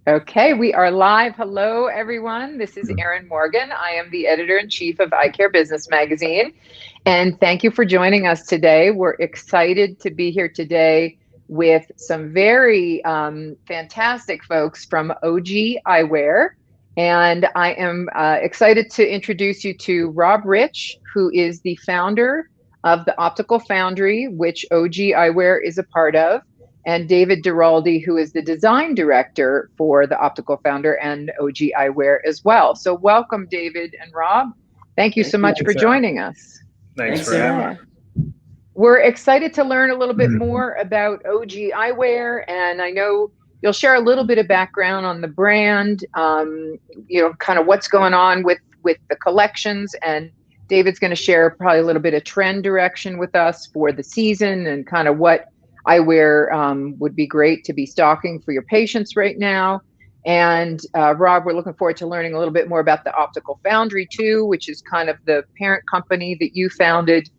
Okay, we are live. Hello, everyone. This is Erinn Morgan. I am the editor-in-chief of Eye Care Business Magazine. And thank you for joining us today. We're excited to be here today with some very fantastic folks from Ogi Eyewear. And I am excited to introduce you to Rob Rich, who is the founder of the Optical Foundry, which Ogi Eyewear is a part of, and David Duralde, who is the design director for the Optical Foundry and Ogi Eyewear as well. So welcome, David and Rob. Thank you so much for joining us. Thanks for having me. We're excited to learn a little bit more about Ogi Eyewear, and I know you'll share a little bit of background on the brand, kind of what's going on with the collections, and David's going to share probably a little bit of trend direction with us for the season and kind of what eyewear would be great to be stocking for your patients right now. And Rob, we're looking forward to learning a little bit more about the Optical Foundry too, which is kind of the parent company that you founded,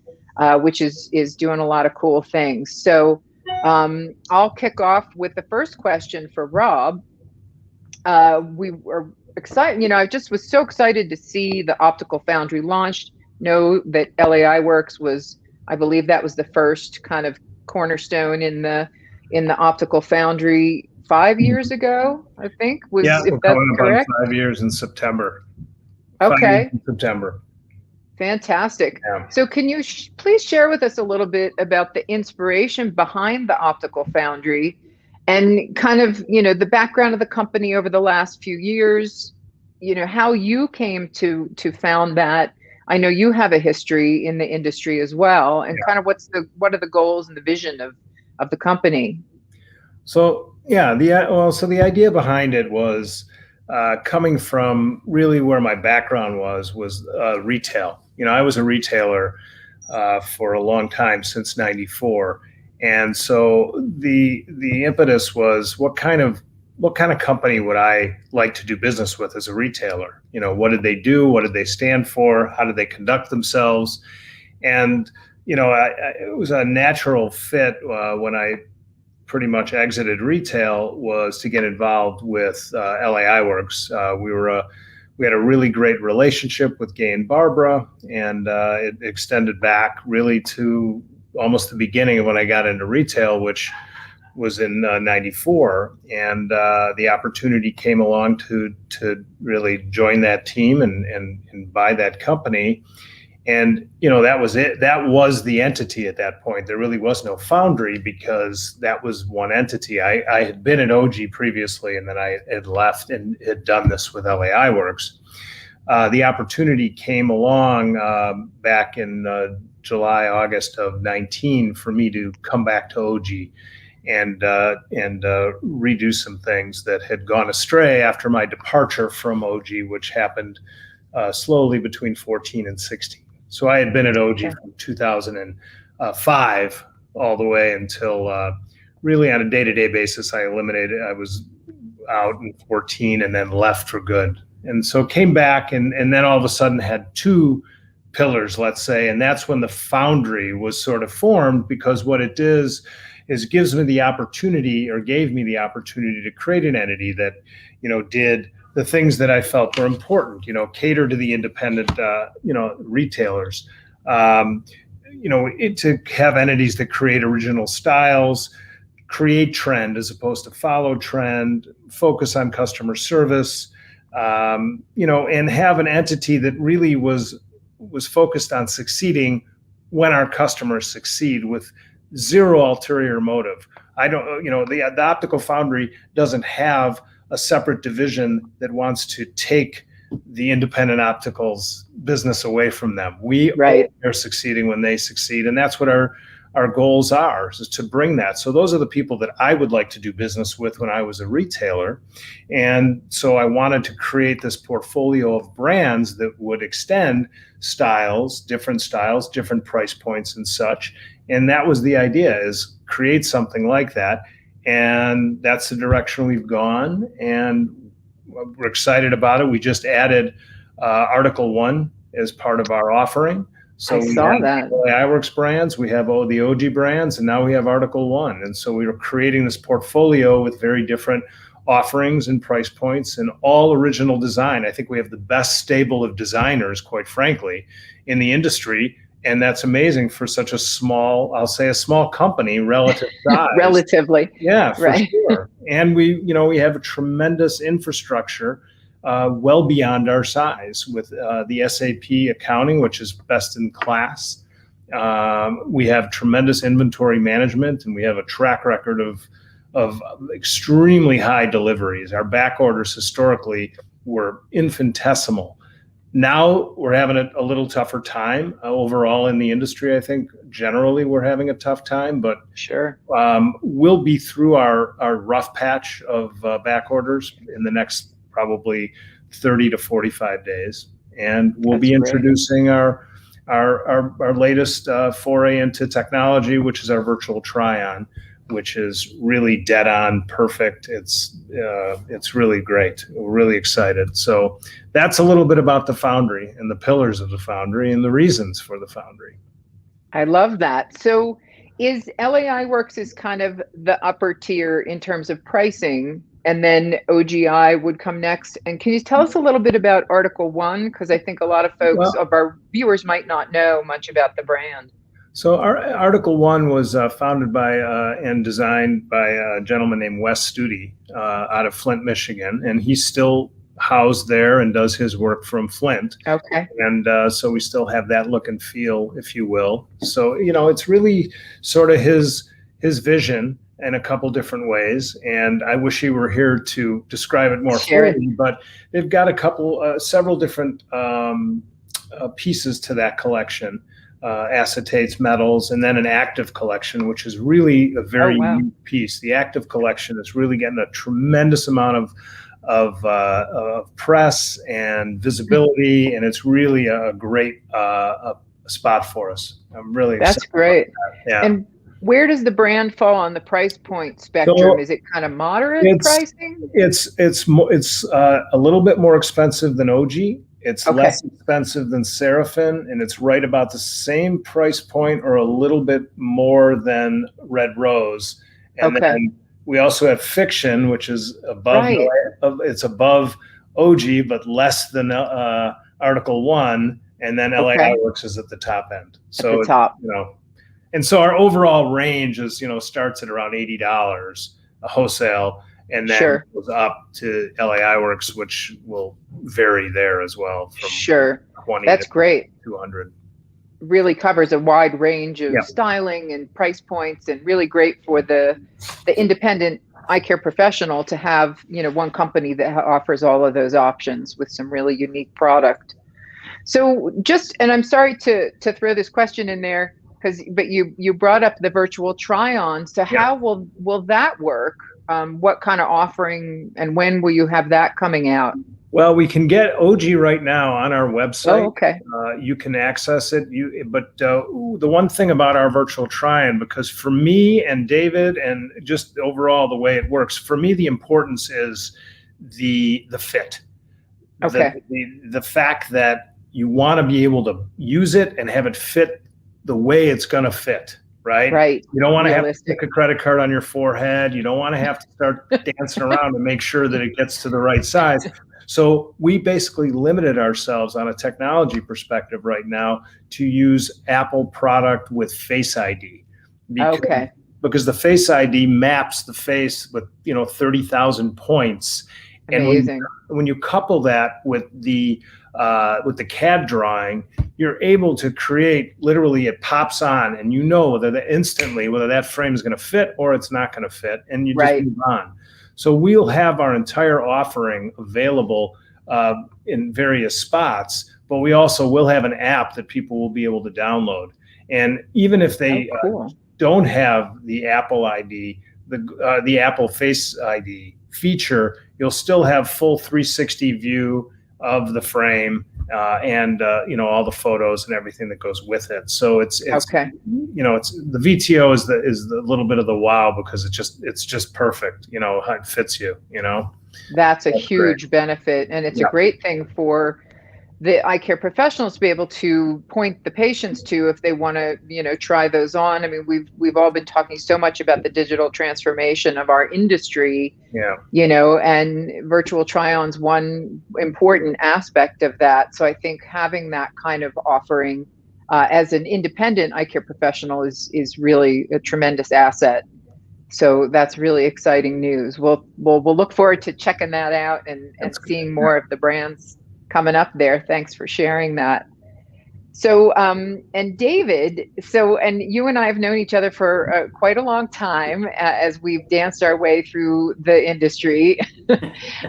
which is doing a lot of cool things. So I'll kick off with the first question for Rob. We were excited, I just was so excited to see the Optical Foundry launched. Know that LA Eyeworks was, I believe that was the first kind of cornerstone in the Optical Foundry 5 years ago, I think, was, if that's correct. 5 years in September. Okay. In September. Fantastic. Yeah. So can you please share with us a little bit about the inspiration behind the Optical Foundry and kind of, the background of the company over the last few years, how you came to found that. I know you have a history in the industry as well, and kind of what are the goals and the vision of the company? So the idea behind it was coming from really where my background was retail. I was a retailer for a long time, since '94, and so the impetus was what kind of company would I like to do business with as a retailer? What did they do? What did they stand for? How did they conduct themselves? And, it was a natural fit when I pretty much exited retail was to get involved with LA Eyeworks. We had a really great relationship with Gay and Barbara, and it extended back really to almost the beginning of when I got into retail, which was in '94, and the opportunity came along to really join that team and buy that company. And that was it. That was the entity at that point. There really was no foundry because that was one entity. I had been at Ogi previously, and then I had left and had done this with LA Eyeworks. The opportunity came along back in July, August of '19 for me to come back to Ogi and redo some things that had gone astray after my departure from Ogi, which happened slowly between 14 and 16. So I had been at Ogi from 2005 all the way until really on a day-to-day basis. I was out in 14 and then left for good. And so came back and then all of a sudden had two pillars, let's say, and that's when the Foundry was sort of formed, because what it is gives me the opportunity, or gave me the opportunity, to create an entity that, did the things that I felt were important, cater to the independent, retailers, to have entities that create original styles, create trend as opposed to follow trend, focus on customer service, and have an entity that really was focused on succeeding when our customers succeed, with zero ulterior motive. The Optical Foundry doesn't have a separate division that wants to take the independent opticals business away from them. We are succeeding when they succeed, and that's what our goals are, is to bring that. So those are the people that I would like to do business with when I was a retailer. And so I wanted to create this portfolio of brands that would extend styles, different price points and such. And that was the idea, is create something like that. And that's the direction we've gone, and we're excited about it. We just added Article 1 as part of our offering. So I saw that. The Eyeworks brands, we have the Ogi brands, and now we have Article 1. And so we were creating this portfolio with very different offerings and price points, and all original design. I think we have the best stable of designers, quite frankly, in the industry. And that's amazing for such a small, I'll say a small company relative size. Relatively. Yeah, for right. sure. And we have a tremendous infrastructure well beyond our size with the SAP accounting, which is best in class. We have tremendous inventory management, and we have a track record of extremely high deliveries. Our back orders historically were infinitesimal. Now we're having a little tougher time overall in the industry. I think generally we're having a tough time, but sure, we'll be through our rough patch of back orders in the next probably 30 to 45 days, and we'll be introducing our latest foray into technology, which is our virtual try-on, which is really dead on perfect. It's really great. We're really excited. So that's a little bit about the Foundry and the pillars of the Foundry and the reasons for the Foundry. I love that. So is LA Eyeworks is kind of the upper tier in terms of pricing, and then OGI would come next. And can you tell us a little bit about Article 1? Because I think a lot of folks of our viewers might not know much about the brand. So our Article 1 was founded by and designed by a gentleman named Wes Studi out of Flint, Michigan, and he's still housed there and does his work from Flint. Okay. And so we still have that look and feel, if you will. So it's really sort of his vision in a couple different ways, and I wish he were here to describe it more fully. But they've got several different pieces to that collection. Acetates, metals, and then an active collection, which is really a very unique piece. The active collection is really getting a tremendous amount of press and visibility, and it's really a great spot for us. I'm really excited. That's great. Yeah. And where does the brand fall on the price point spectrum? So is it kind of moderate pricing? It's a little bit more expensive than OG. It's less expensive than Seraphim, and it's right about the same price point or a little bit more than Red Rose. And then we also have Fiction, which is above it's above OG, but less than Article 1, and then LA Eyeworks is at the top end. So at the top. And so our overall range is starts at around $80 a wholesale. And then goes up to LA Eyeworks, which will vary there as well. From 20 That's to great. 200. Really covers a wide range of styling and price points, and really great for the independent eye care professional to have one company that offers all of those options with some really unique product. So and I'm sorry to throw this question in there, but you brought up the virtual try-on. So how will that work? What kind of offering, and when will you have that coming out? Well, we can get OG right now on our website. Oh, okay. You can access it. But the one thing about our virtual try-on, because for me and David, and just overall the way it works, for me the importance is the fit. Okay. The fact that you want to be able to use it and have it fit the way it's going to fit. Right. You don't want to have to stick a credit card on your forehead. You don't want to have to start dancing around to make sure that it gets to the right size. So we basically limited ourselves on a technology perspective right now to use Apple product with Face ID. Because the Face ID maps the face with 30,000 points. Amazing. And when you couple that with the CAD drawing, you're able to create, literally it pops on and instantly whether that frame is going to fit or it's not going to fit, and you just move on. So we'll have our entire offering available in various spots, but we also will have an app that people will be able to download. And even if they don't have the Apple ID, the Apple Face ID feature, you'll still have full 360 view of the frame and all the photos and everything that goes with it. So it's the VTO is the little bit of the wow, because it's just perfect. How it fits you. That's a huge benefit, and it's a great thing for the eye care professionals to be able to point the patients to if they want to try those on. I mean, we've all been talking so much about the digital transformation of our industry. Yeah. And virtual try-on's one important aspect of that. So I think having that kind of offering as an independent eye care professional is really a tremendous asset. So that's really exciting news. We'll look forward to checking that out and That's good. seeing more of the brands coming up there. Thanks for sharing that. So, and David, and you and I have known each other for quite a long time as we've danced our way through the industry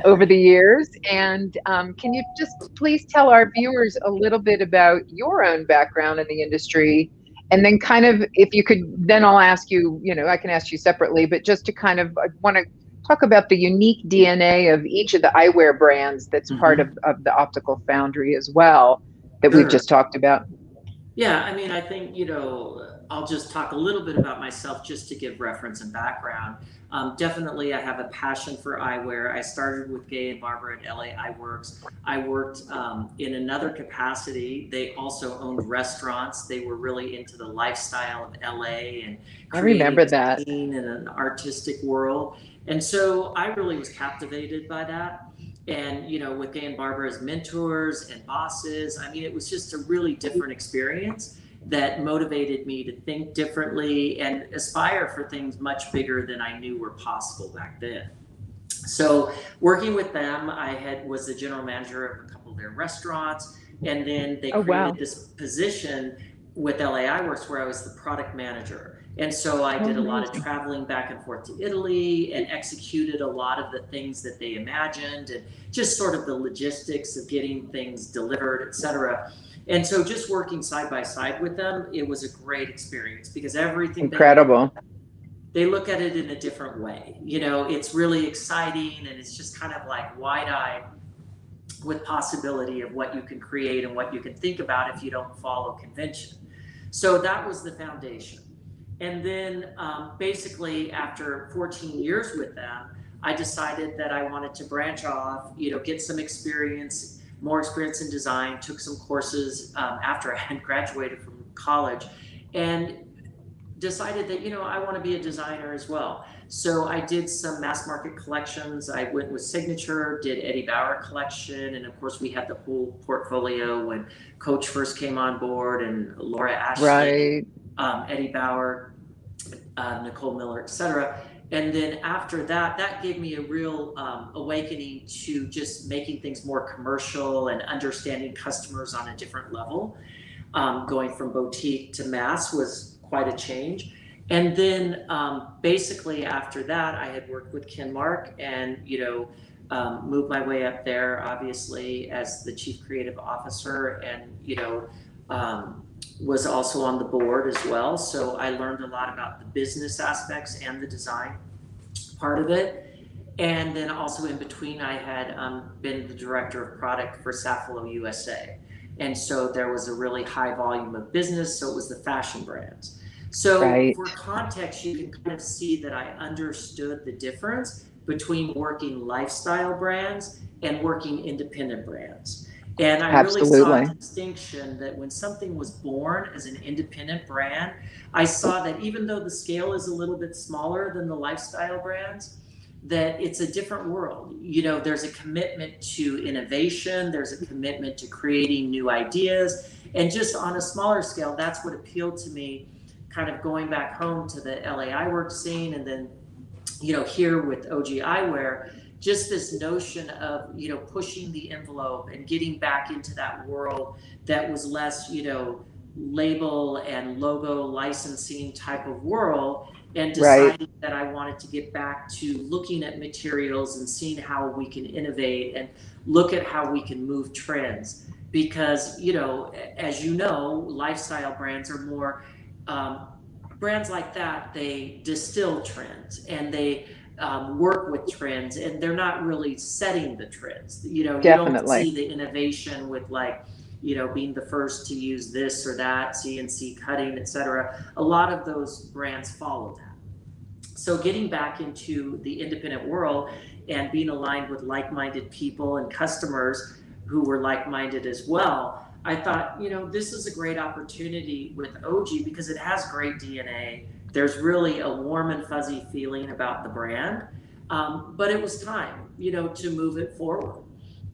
over the years. And can you just please tell our viewers a little bit about your own background in the industry? And then kind of, if you could, then I'll ask you, I can ask you separately, but just to kind of, I want to talk about the unique DNA of each of the eyewear brands that's part of the Optical Foundry as well, that we've Sure. just talked about. Yeah, I mean, I think, I'll just talk a little bit about myself just to give reference and background. Definitely, I have a passion for eyewear. I started with Gay and Barber at LA Eyeworks. I worked in another capacity. They also owned restaurants. They were really into the lifestyle of LA and I remember creating that. a scene in an artistic world. And so I really was captivated by that. And, with Gay and Barber as mentors and bosses, I mean, it was just a really different experience that motivated me to think differently and aspire for things much bigger than I knew were possible back then. So working with them, was the general manager of a couple of their restaurants. And then they created this position with LA Eyeworks where I was the product manager. And so I did a lot of traveling back and forth to Italy and executed a lot of the things that they imagined and just sort of the logistics of getting things delivered, et cetera. And so just working side by side with them, it was a great experience because everything incredible. They look at it in a different way. It's really exciting and it's just kind of like wide-eyed with possibility of what you can create and what you can think about if you don't follow convention. So that was the foundation. And then basically after 14 years with them, I decided that I wanted to branch off, get some experience, more experience in design, took some courses after I had graduated from college and decided that, I want to be a designer as well. So I did some mass market collections. I went with Signature, did Eddie Bauer collection. And of course we had the whole portfolio when Coach first came on board and Laura Ashley, Eddie Bauer, Nicole Miller, et cetera. And then after that gave me a real awakening to just making things more commercial and understanding customers on a different level. Going from boutique to mass was quite a change. And then basically after that, I had worked with Ken Mark and, moved my way up there, obviously, as the chief creative officer and, was also on the board as well. So I learned a lot about the business aspects and the design part of it. And then also in between, I had been the director of product for Safilo USA. And so there was a really high volume of business. So it was the fashion brands. So for context, you can kind of see that I understood the difference between working lifestyle brands and working independent brands. And I really saw a distinction that when something was born as an independent brand, I saw that even though the scale is a little bit smaller than the lifestyle brands, that it's a different world. There's a commitment to innovation, there's a commitment to creating new ideas, and just on a smaller scale, that's what appealed to me, kind of going back home to the LA Eyeworks scene, and then, here with Ogi Eyewear, just this notion of, pushing the envelope and getting back into that world that was less, label and logo licensing type of world, and deciding that I wanted to get back to looking at materials and seeing how we can innovate and look at how we can move trends. Because, as lifestyle brands are more, brands like that, they distill trends and they work with trends, and they're not really setting the trends. You don't see the innovation with being the first to use this or that, CNC cutting, etc. A lot of those brands follow that. So getting back into the independent world and being aligned with like-minded people and customers who were like-minded as well, I thought, this is a great opportunity with Ogi because it has great DNA. There's really a warm and fuzzy feeling about the brand. But it was time, to move it forward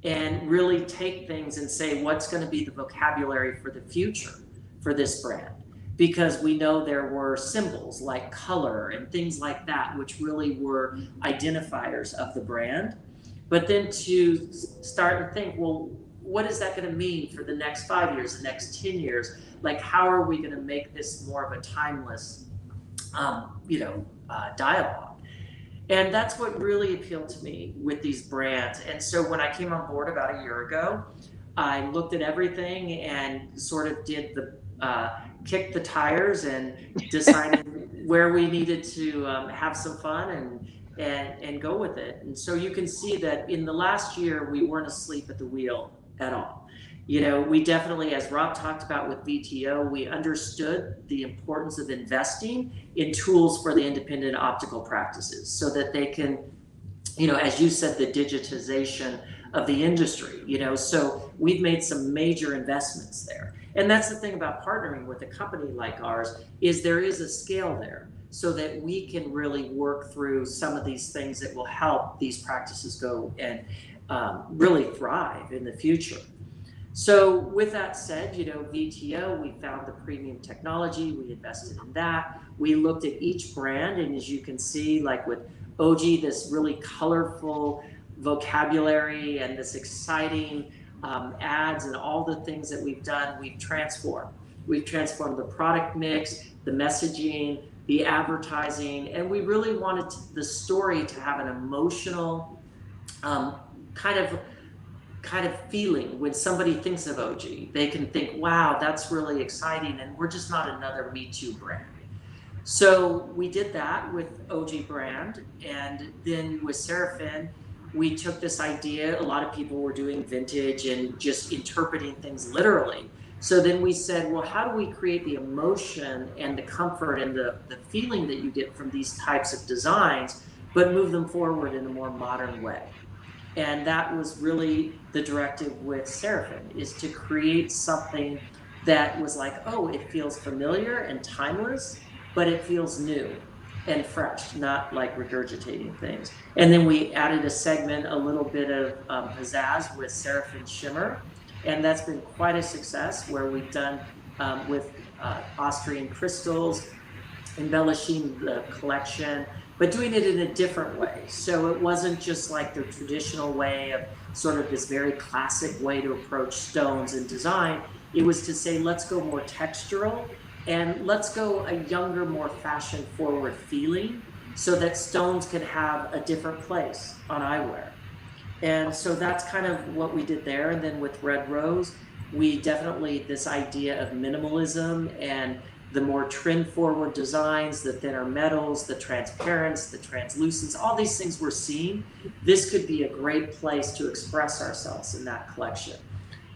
and really take things and say, what's going to be the vocabulary for the future for this brand? Because we know there were symbols like color and things like that, which really were identifiers of the brand. But then to start and think, well, what is that going to mean for the next 5 years, the next 10 years? Like, how are we going to make this more of a timeless, dialogue? And that's what really appealed to me with these brands. And so when I came on board about a year ago, I looked at everything and sort of did the kicked the tires and decided where we needed to have some fun and go with it. And so you can see that in the last year, we weren't asleep at the wheel at all. We definitely, as Rob talked about with VTO, we understood the importance of investing in tools for the independent optical practices so that they can, as you said, the digitization of the industry, so we've made some major investments there. And that's the thing about partnering with a company like ours, is there is a scale there so that we can really work through some of these things that will help these practices go and really thrive in the future. So with that said, VTO, we found the premium technology, we invested in that. We looked at each brand, and as you can see, like with Ogi, this really colorful vocabulary and this exciting ads and all the things that we've done, we've transformed. We've transformed the product mix, the messaging, the advertising, and we really wanted the story to have an emotional kind of feeling. When somebody thinks of Ogi, they can think, wow, that's really exciting, and we're just not another Me Too brand. So we did that with Ogi brand, and then with Seraphin, we took this idea. A lot of people were doing vintage and just interpreting things literally. So then we said, well, how do we create the emotion and the comfort and the feeling that you get from these types of designs, but move them forward in a more modern way? And that was really the directive with Seraphin, is to create something that was like, oh, it feels familiar and timeless, but it feels new and fresh, not like regurgitating things. And then we added a segment, a little bit of pizzazz with Seraphin Shimmer. And that's been quite a success, where we've done with Austrian crystals, embellishing the collection, but doing it in a different way. So it wasn't just like the traditional way of sort of this very classic way to approach stones and design. It was to say, let's go more textural, and let's go a younger, more fashion forward feeling, so that stones can have a different place on eyewear. And so that's kind of what we did there. And then with Red Rose, we definitely, this idea of minimalism and the more trend forward designs, the thinner metals, the transparents, the translucents, all these things we're seeing, this could be a great place to express ourselves in that collection.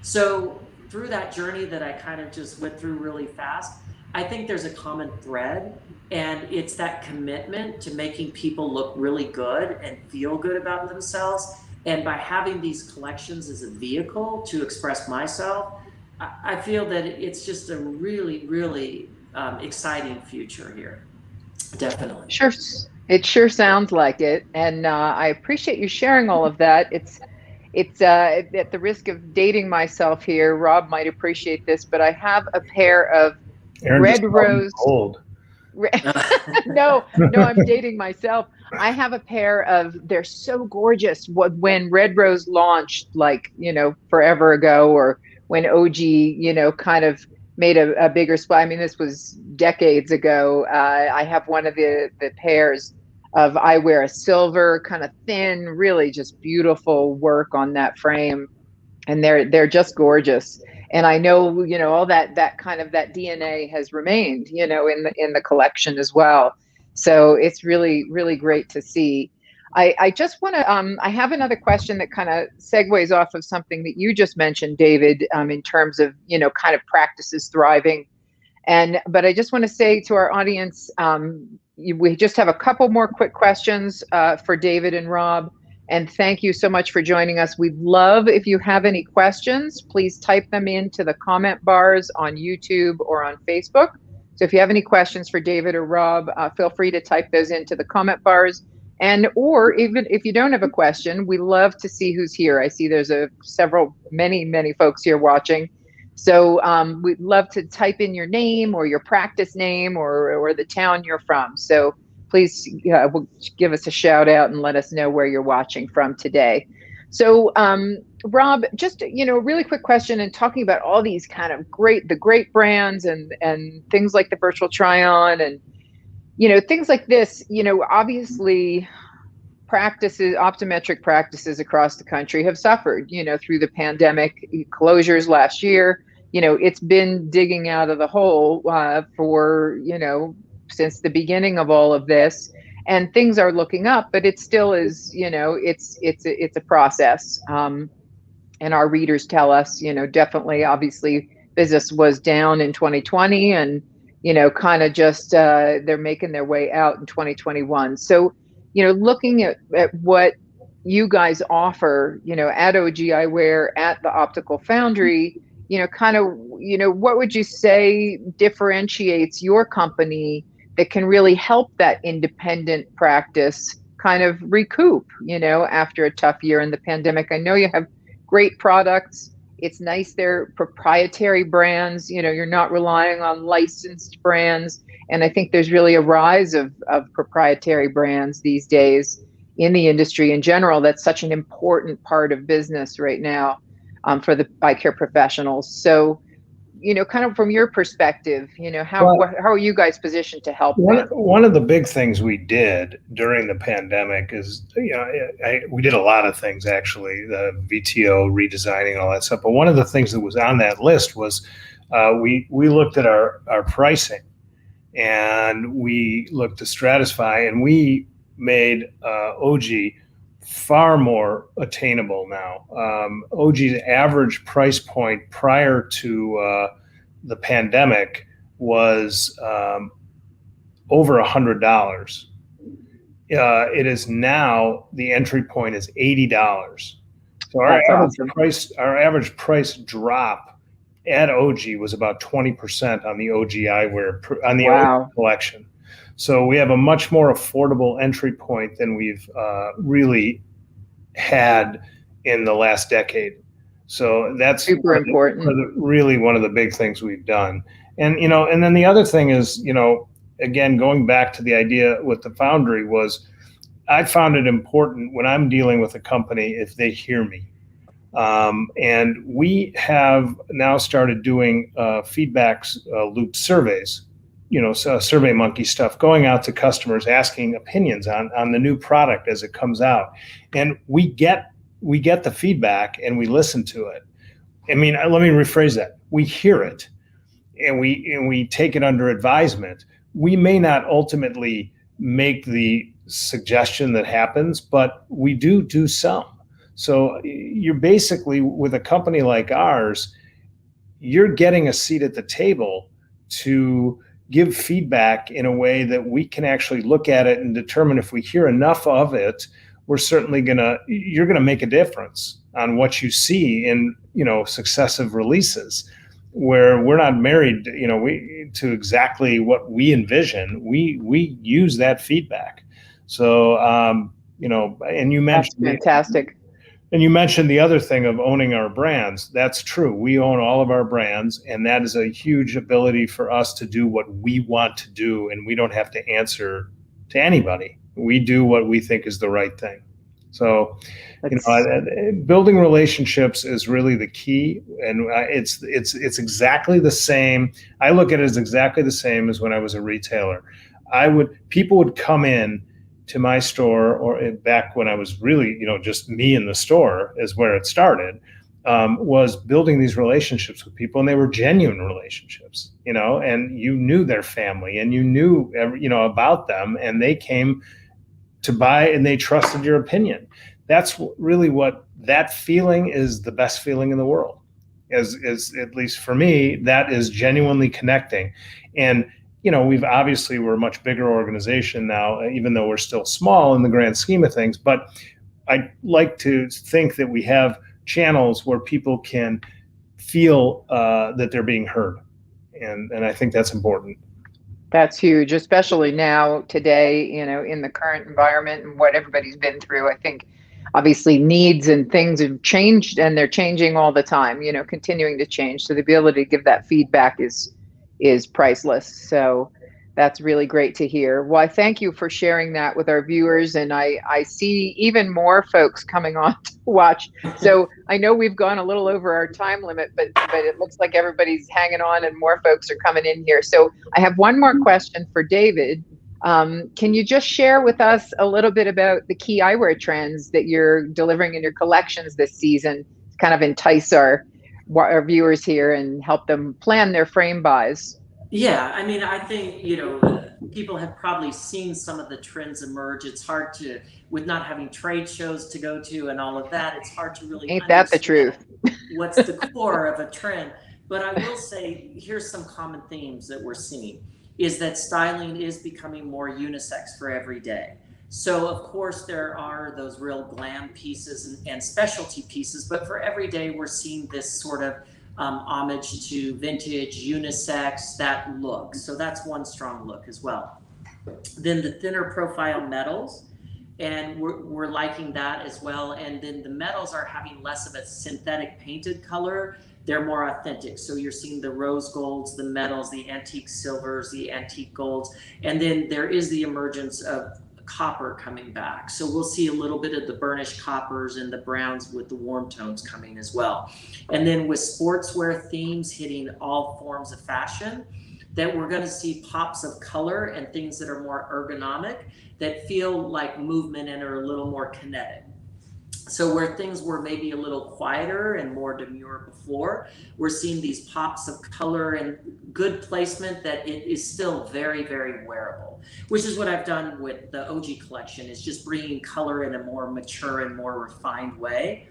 So through that journey that I kind of just went through really fast, I think there's a common thread, and it's that commitment to making people look really good and feel good about themselves. And by having these collections as a vehicle to express myself, I feel that it's just a really, really exciting future here. Definitely. Sure. It sure sounds like it. And I appreciate you sharing all of that. It's at the risk of dating myself here, Rob might appreciate this, but I have a pair of Erinn Red Rose. Old. No, I'm dating myself. I have a pair of, they're so gorgeous. When Red Rose launched, like, forever ago, or when Ogi, kind of made a bigger splash. I mean, this was decades ago. I have one of the pairs of Eyewear, a silver, kind of thin, really just beautiful work on that frame. And they're just gorgeous. And I know, all that kind of that DNA has remained, in the collection as well. So it's really, really great to see. I just want to, I have another question that kind of segues off of something that you just mentioned, David, in terms of, kind of practices thriving. But I just want to say to our audience, we just have a couple more quick questions for David and Rob. And thank you so much for joining us. We'd love, if you have any questions, please type them into the comment bars on YouTube or on Facebook. So if you have any questions for David or Rob, feel free to type those into the comment bars, And or even if you don't have a question, we love to see who's here. I see there's many folks here watching. So we'd love to type in your name or your practice name or the town you're from. So please give us a shout out and let us know where you're watching from today. So Rob, just really quick question, and talking about all these kind of great brands and things like the virtual try-on and things like this, obviously optometric practices across the country have suffered, through the pandemic closures last year. It's been digging out of the hole for, since the beginning of all of this, and things are looking up, but it still is, it's a process. And our readers tell us, definitely, obviously, business was down in 2020, and kind of just they're making their way out in 2021. So, looking at what you guys offer, at Ogi Eyewear, at the Optical Foundry, what would you say differentiates your company that can really help that independent practice kind of recoup, after a tough year in the pandemic? I know you have great products. It's nice they're proprietary brands. You're not relying on licensed brands. And I think there's really a rise of proprietary brands these days in the industry in general. That's such an important part of business right now for the eye care professionals. So, kind of from your perspective, how are you guys positioned to help them? One of the big things we did during the pandemic is, we did a lot of things, actually, the VTO redesigning and all that stuff. But one of the things that was on that list was we looked at our pricing, and we looked to stratify, and we made Ogi far more attainable now. Ogi's average price point prior to the pandemic was over $100. It is now, the entry point is $80. So our average price drop at Ogi was about 20% on the Ogi Eyewear on the Ogi collection. So we have a much more affordable entry point than we've really had in the last decade. So that's super important. Really one of the big things we've done. And, and then the other thing is, again, going back to the idea with the Foundry was, I found it important when I'm dealing with a company if they hear me. And we have now started doing feedback loop surveys, so Survey Monkey stuff, going out to customers, asking opinions on the new product as it comes out. And we get the feedback and we listen to it. I mean, let me rephrase that. We hear it and we take it under advisement. We may not ultimately make the suggestion that happens, but we do some. So you're basically, with a company like ours, you're getting a seat at the table to give feedback in a way that we can actually look at it and determine if we hear enough of it, you're gonna make a difference on what you see in, successive releases, where we're not married, to exactly what we envision. We use that feedback. So, and you mentioned— That's fantastic. And you mentioned the other thing of owning our brands. That's true. We own all of our brands, and that is a huge ability for us to do what we want to do, and we don't have to answer to anybody. We do what we think is the right thing. So, building relationships is really the key, and it's exactly the same. I look at it as exactly the same as when I was a retailer. People would come in to my store, or back when I was really, just me in the store is where it started, was building these relationships with people, and they were genuine relationships, and you knew their family and you knew, about them, and they came to buy and they trusted your opinion. That's really what that feeling is, the best feeling in the world, is at least for me, that is genuinely connecting. And we're a much bigger organization now, even though we're still small in the grand scheme of things. But I like to think that we have channels where people can feel that they're being heard. And I think that's important. That's huge, especially now today, in the current environment and what everybody's been through. I think obviously needs and things have changed, and they're changing all the time, continuing to change. So the ability to give that feedback is priceless. So that's really great to hear. Well, I thank you for sharing that with our viewers, and I see even more folks coming on to watch. So I know we've gone a little over our time limit, but it looks like everybody's hanging on and more folks are coming in here. So I have one more question for David. Can you just share with us a little bit about the key eyewear trends that you're delivering in your collections this season to kind of entice our viewers here and help them plan their frame buys? Yeah, I mean, I think, people have probably seen some of the trends emerge. It's hard to, with not having trade shows to go to and all of that, it's hard to really Ain't that the truth? What's the core of a trend. But I will say, here's some common themes that we're seeing, is that styling is becoming more unisex for every day. So of course there are those real glam pieces and specialty pieces, but for every day we're seeing this sort of homage to vintage, unisex, that look. So that's one strong look as well. Then the thinner profile metals, and we're liking that as well. And then the metals are having less of a synthetic painted color. They're more authentic. So you're seeing the rose golds, the metals, the antique silvers, the antique golds. And then there is the emergence of copper coming back. So we'll see a little bit of the burnished coppers and the browns with the warm tones coming as well. And then with sportswear themes hitting all forms of fashion, that we're going to see pops of color and things that are more ergonomic, that feel like movement and are a little more kinetic. So where things were maybe a little quieter and more demure before, we're seeing these pops of color and good placement that it is still very, very wearable, which is what I've done with the OG collection, is just bringing color in a more mature and more refined way.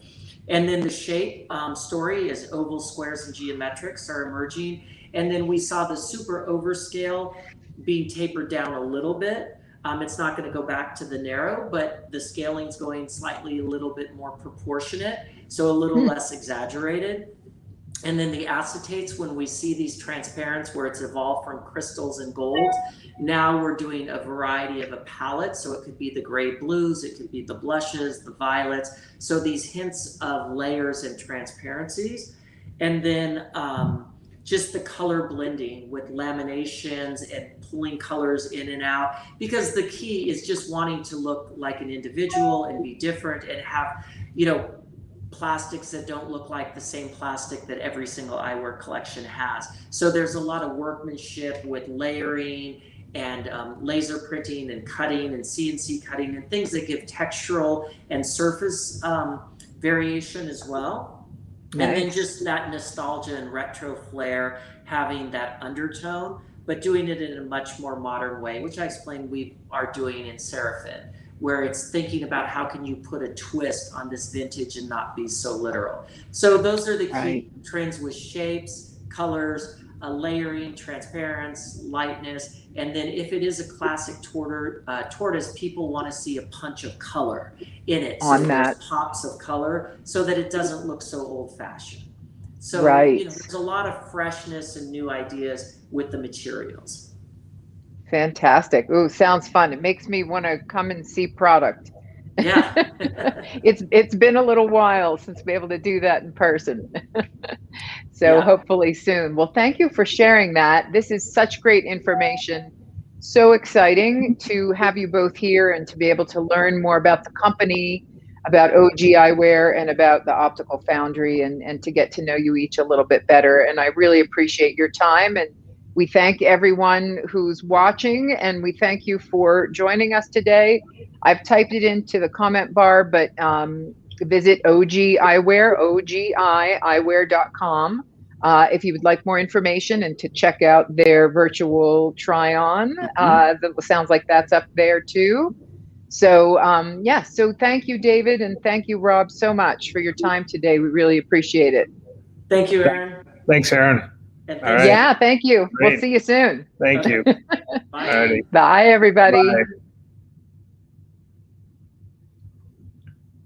And then the shape story is ovals, squares, and geometrics are emerging. And then we saw the super overscale being tapered down a little bit. It's not going to go back to the narrow, but the scaling's going slightly a little bit more proportionate, so a little less exaggerated. And then the acetates, when we see these transparents where it's evolved from crystals and gold, now we're doing a variety of a palette. So it could be the gray blues, it could be the blushes, the violets. So these hints of layers and transparencies. And then just the color blending with laminations and pulling colors in and out, because the key is just wanting to look like an individual and be different and have, plastics that don't look like the same plastic that every single eyewear collection has. So there's a lot of workmanship with layering and laser printing and cutting and CNC cutting and things that give textural and surface variation as well. Nice. And then just that nostalgia and retro flair, having that undertone, but doing it in a much more modern way, which I explained we are doing in Seraphim, where it's thinking about how can you put a twist on this vintage and not be so literal. So those are the key trends with shapes, colors, layering, transparency, lightness, and then if it is a classic tortoise, people want to see a punch of color in it. So there's pops of color so that it doesn't look so old-fashioned. So there's a lot of freshness and new ideas with the materials. Fantastic. Ooh, sounds fun. It makes me want to come and see product. Yeah. It's been a little while since we're able to do that in person. So hopefully soon. Well, thank you for sharing that. This is such great information. So exciting to have you both here and to be able to learn more about the company, about OG Eyewear, and about the Optical Foundry, and to get to know you each a little bit better. And I really appreciate your time. And we thank everyone who's watching, and we thank you for joining us today. I've typed it into the comment bar, but visit OG Eyewear, OGIeyewear.com. If you would like more information and to check out their virtual try-on, that sounds like that's up there too. So so thank you, David, and thank you, Rob, so much for your time today. We really appreciate it. Thank you, Erinn. Thanks, Erinn. All right. Yeah, thank you. Great. We'll see you soon. Thank you. Bye. Bye, everybody. Bye.